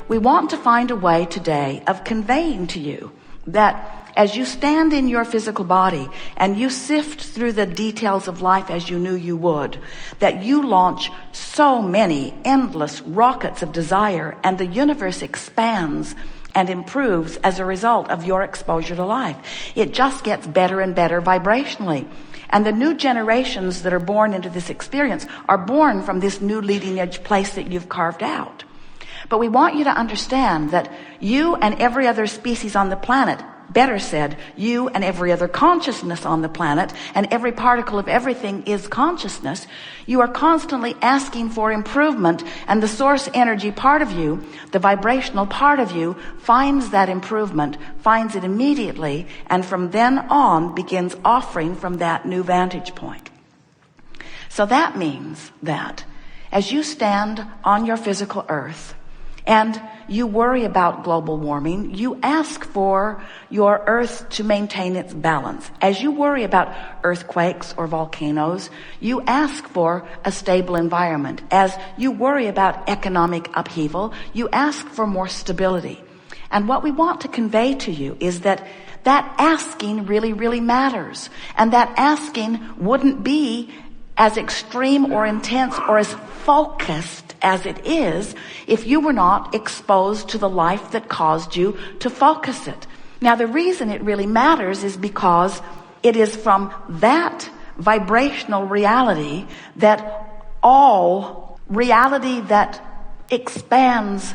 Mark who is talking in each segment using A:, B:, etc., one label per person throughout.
A: We want to find a way today of conveying to you that as you stand in your physical body and you sift through the details of life as you knew you would, that you launch so many endless rockets of desire, and the universe expands and improves as a result of your exposure to life. It just gets better and better vibrationally. And the new generations that are born into this experience are born from this new leading edge place that you've carved out. But we want you to understand that you and every other species on the planet, better said, you and every other consciousness on the planet, and every particle of everything is consciousness, you are constantly asking for improvement, and the source energy part of you, the vibrational part of you, finds that improvement, finds it immediately, and from then on begins offering from that new vantage point. So that means that as you stand on your physical earth and you worry about global warming, you ask for your earth to maintain its balance. As you worry about earthquakes or volcanoes, you ask for a stable environment. As you worry about economic upheaval, you ask for more stability. And what we want to convey to you is that asking really, really matters. And that asking wouldn't be as extreme or intense or as focused as it is if you were not exposed to the life that caused you to focus it. Now, the reason it really matters is because it is from that vibrational reality that all reality that expands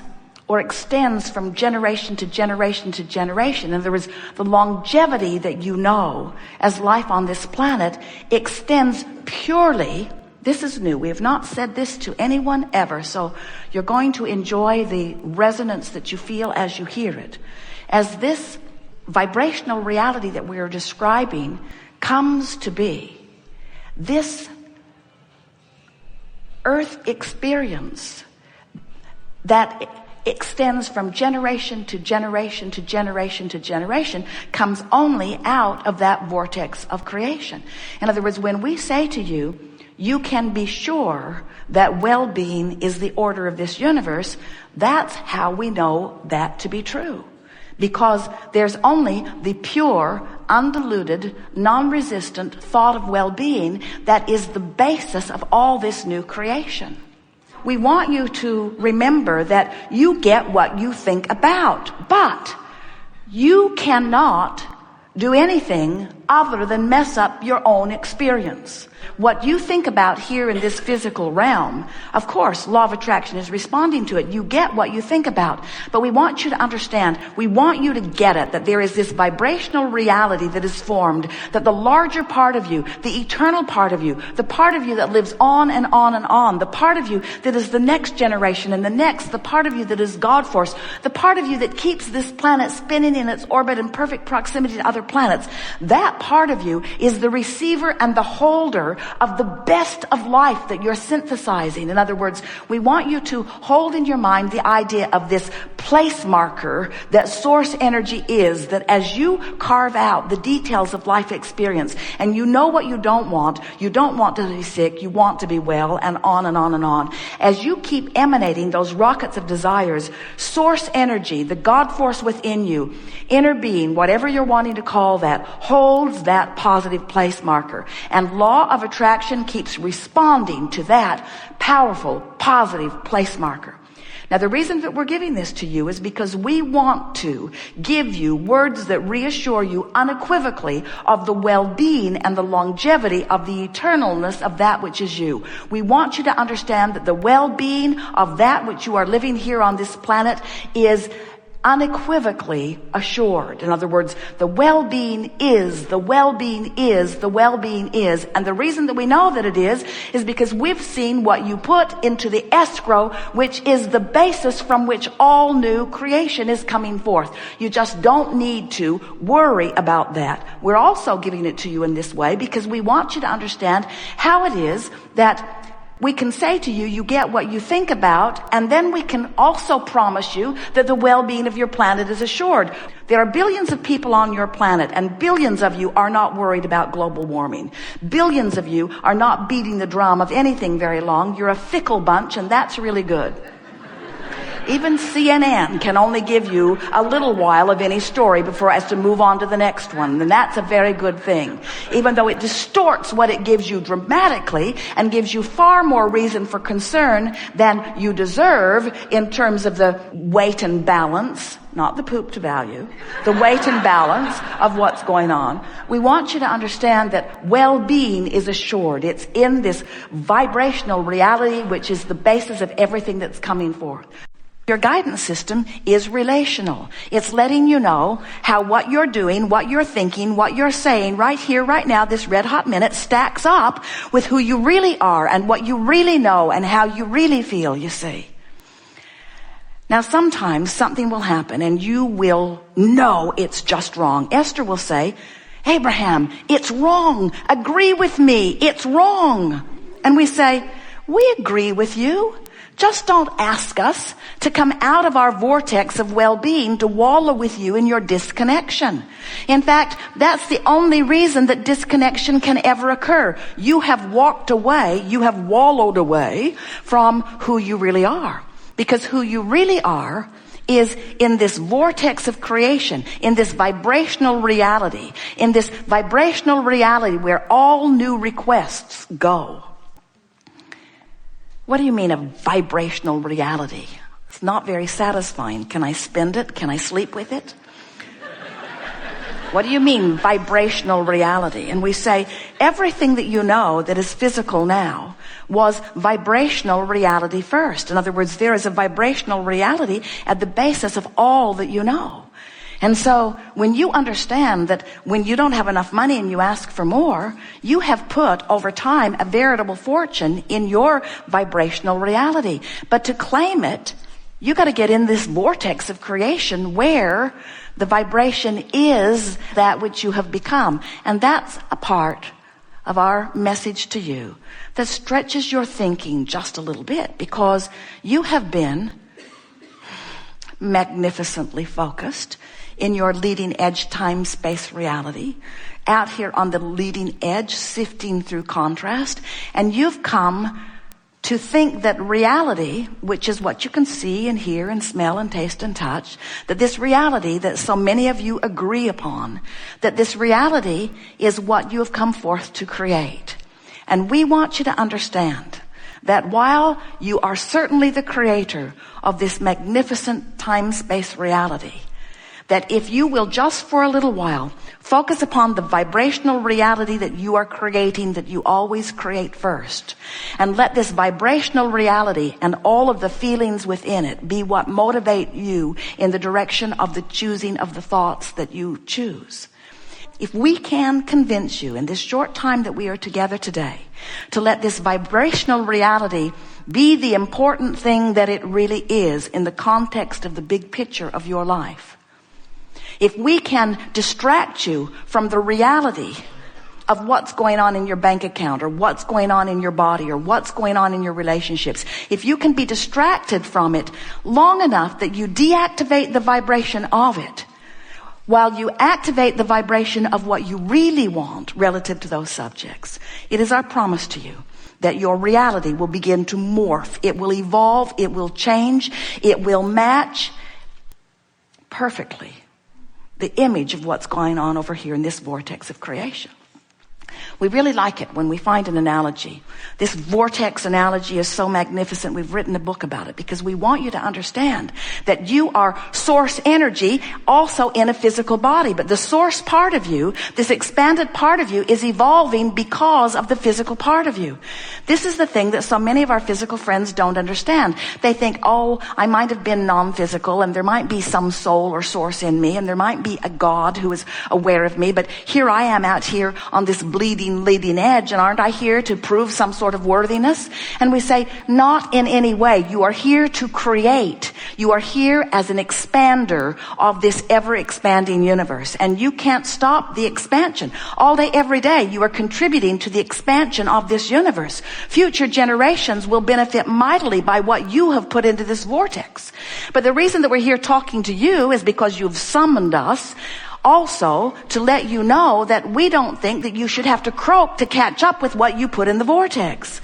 A: or extends from generation to generation to generation. In other words, the longevity that you know as life on this planet extends purely. This is new. We have not said this to anyone ever, so you're going to enjoy the resonance that you feel as you hear it. As this vibrational reality that we are describing comes to be, this earth experience that extends from generation to generation to generation to generation comes only out of that vortex of creation. In other words, when we say to you, you can be sure that well-being is the order of this universe, that's how we know that to be true. Because there's only the pure, undiluted, non-resistant thought of well-being that is the basis of all this new creation. We want you to remember that you get what you think about, but you cannot do anything other than mess up your own experience. What you think about here in this physical realm, of course, law of attraction is responding to it. You get what you think about. But we want you to understand, we want you to get it, that there is this vibrational reality that is formed, that the larger part of you, the eternal part of you, the part of you that lives on and on and on, the part of you that is the next generation and the next, the part of you that is God force, the part of you that keeps this planet spinning in its orbit in perfect proximity to other planets, that part of you is the receiver and the holder of the best of life that you're synthesizing. In other words, we want you to hold in your mind the idea of this place marker that source energy is, that as you carve out the details of life experience and you know what you don't want to be sick, you want to be well, and on and on and on. As you keep emanating those rockets of desires, source energy, the God force within you, inner being, whatever you're wanting to call that, holds that positive place marker. And law of attraction keeps responding to that powerful, positive place marker. Now, the reason that we're giving this to you is because we want to give you words that reassure you unequivocally of the well-being and the longevity of the eternalness of that which is you. We want you to understand that the well-being of that which you are living here on this planet is unequivocally assured. In other words, the well-being is, the well-being is, the well-being is. And the reason that we know that it is because we've seen what you put into the escrow, which is the basis from which all new creation is coming forth. You just don't need to worry about that. We're also giving it to you in this way because we want you to understand how it is that we can say to you, you get what you think about, and then we can also promise you that the well-being of your planet is assured. There are billions of people on your planet, and billions of you are not worried about global warming. Billions of you are not beating the drum of anything very long. You're a fickle bunch, and that's really good. Even CNN can only give you a little while of any story before it has to move on to the next one. And that's a very good thing. Even though it distorts what it gives you dramatically and gives you far more reason for concern than you deserve in terms of the weight and balance, not the poop to value, the weight and balance of what's going on. We want you to understand that well-being is assured. It's in this vibrational reality, which is the basis of everything that's coming forth. Your guidance system is relational. It's letting you know how what you're doing, what you're thinking, what you're saying right here, right now, this red hot minute stacks up with who you really are and what you really know and how you really feel, you see. Now, sometimes something will happen and you will know it's just wrong. Esther will say, Abraham, it's wrong. Agree with me. It's wrong. And we say, we agree with you. Just don't ask us to come out of our vortex of well-being to wallow with you in your disconnection. In fact, that's the only reason that disconnection can ever occur. You have walked away, you have wallowed away from who you really are. Because who you really are is in this vortex of creation, in this vibrational reality, where all new requests go. What do you mean a vibrational reality? It's not very satisfying. Can I spend it? Can I sleep with it? What do you mean vibrational reality? And we say everything that you know that is physical now was vibrational reality first. In other words, there is a vibrational reality at the basis of all that you know. And so when you understand that when you don't have enough money and you ask for more, you have put over time a veritable fortune in your vibrational reality. But to claim it, you got to get in this vortex of creation where the vibration is that which you have become. And that's a part of our message to you that stretches your thinking just a little bit, because you have been magnificently focused in your leading edge time-space reality, out here on the leading edge, sifting through contrast, and you've come to think that reality, which is what you can see and hear and smell and taste and touch, that this reality that so many of you agree upon, that this reality is what you have come forth to create. And we want you to understand that while you are certainly the creator of this magnificent time-space reality, that if you will just for a little while focus upon the vibrational reality that you are creating, that you always create first, and let this vibrational reality and all of the feelings within it be what motivate you in the direction of the choosing of the thoughts that you choose. If we can convince you in this short time that we are together today to let this vibrational reality be the important thing that it really is in the context of the big picture of your life, if we can distract you from the reality of what's going on in your bank account or what's going on in your body or what's going on in your relationships, if you can be distracted from it long enough that you deactivate the vibration of it while you activate the vibration of what you really want relative to those subjects, it is our promise to you that your reality will begin to morph. It will evolve. It will change. It will match perfectly the image of what's going on over here in this vortex of creation. We really like it when we find an analogy. This vortex analogy is so magnificent. We've written a book about it because we want you to understand that you are source energy also in a physical body. But the source part of you, this expanded part of you, is evolving because of the physical part of you. This is the thing that so many of our physical friends don't understand. They think, oh, I might have been non-physical and there might be some soul or source in me and there might be a God who is aware of me. But here I am out here on this bleeding leading edge, and aren't I here to prove some sort of worthiness? And we say, not in any way. You are here to create. You are here as an expander of this ever-expanding universe, and you can't stop the expansion. All day, every day, you are contributing to the expansion of this universe. Future generations will benefit mightily by what you have put into this vortex. But the reason that we're here talking to you is because you've summoned us also to let you know that we don't think that you should have to croak to catch up with what you put in the vortex.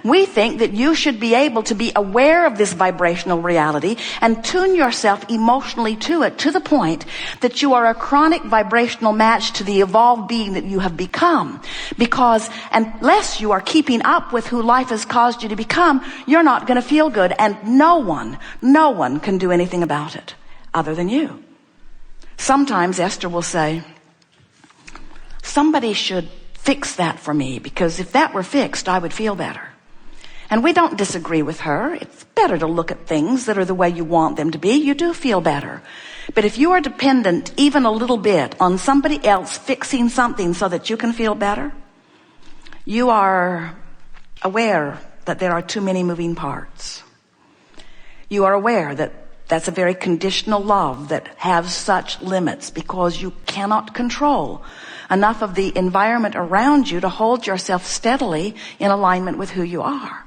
A: We think that you should be able to be aware of this vibrational reality and tune yourself emotionally to it, to the point that you are a chronic vibrational match to the evolved being that you have become. Because unless you are keeping up with who life has caused you to become, you're not going to feel good. And no one can do anything about it other than you. Sometimes Esther will say, somebody should fix that for me, because if that were fixed, I would feel better. And we don't disagree with her. It's better to look at things that are the way you want them to be. You do feel better. But if you are dependent even a little bit on somebody else fixing something so that you can feel better, you are aware that there are too many moving parts. You are aware that that's a very conditional love that has such limits, because you cannot control enough of the environment around you to hold yourself steadily in alignment with who you are.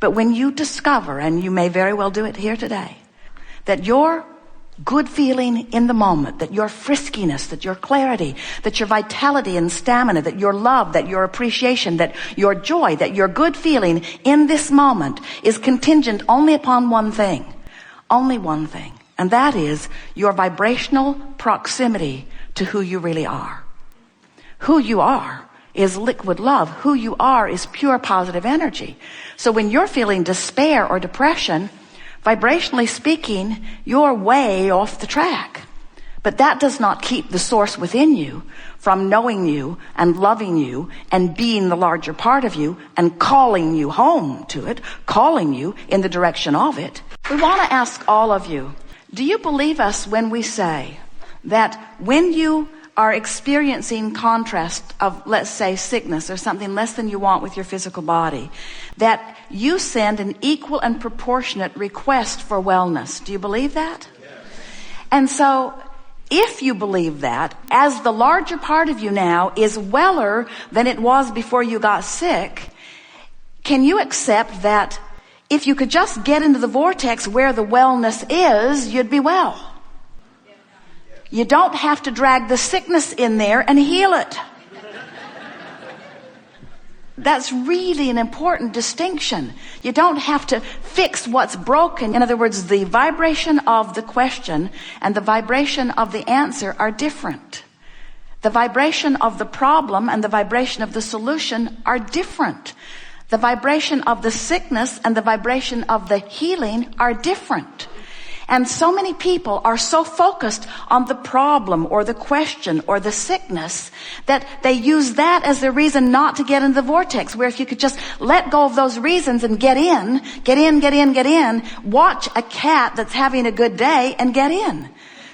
A: But when you discover, and you may very well do it here today, that your good feeling in the moment, that your friskiness, that your clarity, that your vitality and stamina, that your love, that your appreciation, that your joy, that your good feeling in this moment is contingent only upon one thing, and that is your vibrational proximity to who you really are. Who you are is liquid love. Who you are is pure positive energy. So when you're feeling despair or depression, vibrationally speaking, you're way off the track. But that does not keep the source within you from knowing you and loving you and being the larger part of you and calling you home to it, calling you in the direction of it. We want to ask all of you, do you believe us when we say that when you are experiencing contrast of, let's say, sickness or something less than you want with your physical body, that you send an equal and proportionate request for wellness? Do you believe that? Yes. And so, if you believe that, as the larger part of you now is weller than it was before you got sick, can you accept that if you could just get into the vortex where the wellness is, you'd be well? You don't have to drag the sickness in there and heal it. That's really an important distinction. You don't have to fix what's broken. In other words, the vibration of the question and the vibration of the answer are different. The vibration of the problem and the vibration of the solution are different. The vibration of the sickness and the vibration of the healing are different. And so many people are so focused on the problem or the question or the sickness that they use that as their reason not to get into the vortex, where if you could just let go of those reasons and get in, watch a cat that's having a good day and get in.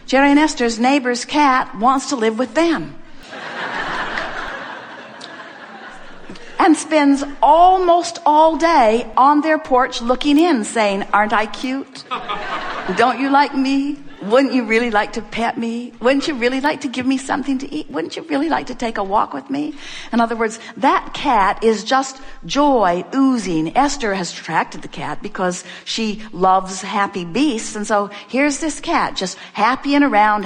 A: Jerry and Esther's neighbor's cat wants to live with them. And spends almost all day on their porch looking in, saying, aren't I cute? Don't you like me? Wouldn't you really like to pet me? Wouldn't you really like to give me something to eat? Wouldn't you really like to take a walk with me? In other words, that cat is just joy oozing. Esther has attracted the cat because she loves happy beasts. And so here's this cat just happy and around.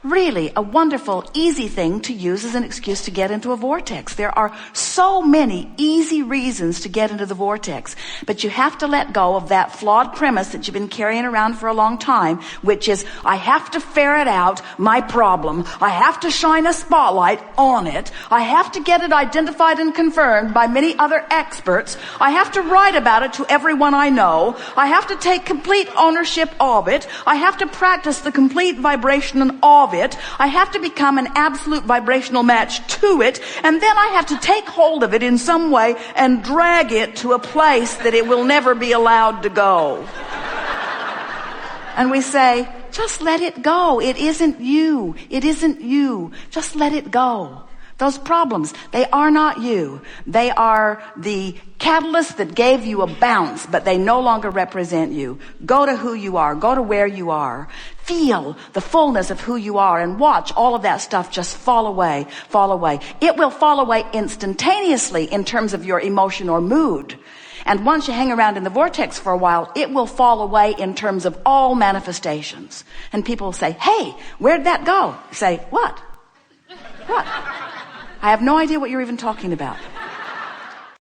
A: Really a wonderful, easy thing to use as an excuse to get into a vortex. There are so many easy reasons to get into the vortex, but you have to let go of that flawed premise that you've been carrying around for a long time, which is, I have to ferret out my problem. I have to shine a spotlight on it. I have to get it identified and confirmed by many other experts. I have to write about it to everyone I know. I have to take complete ownership of it. I have to practice the complete vibration of it. I have to become an absolute vibrational match to it, and then I have to take hold of it in some way and drag it to a place that it will never be allowed to go. And we say, just let it go. It isn't you. It isn't you. Just let it go. Those problems, they are not you. They are the catalyst that gave you a bounce, but they no longer represent you. Go to who you are. Go to where you are. Feel the fullness of who you are and watch all of that stuff just fall away, fall away. It will fall away instantaneously in terms of your emotion or mood. And once you hang around in the vortex for a while, it will fall away in terms of all manifestations. And people will say, hey, where'd that go? You say, what? What? I have no idea what you're even talking about.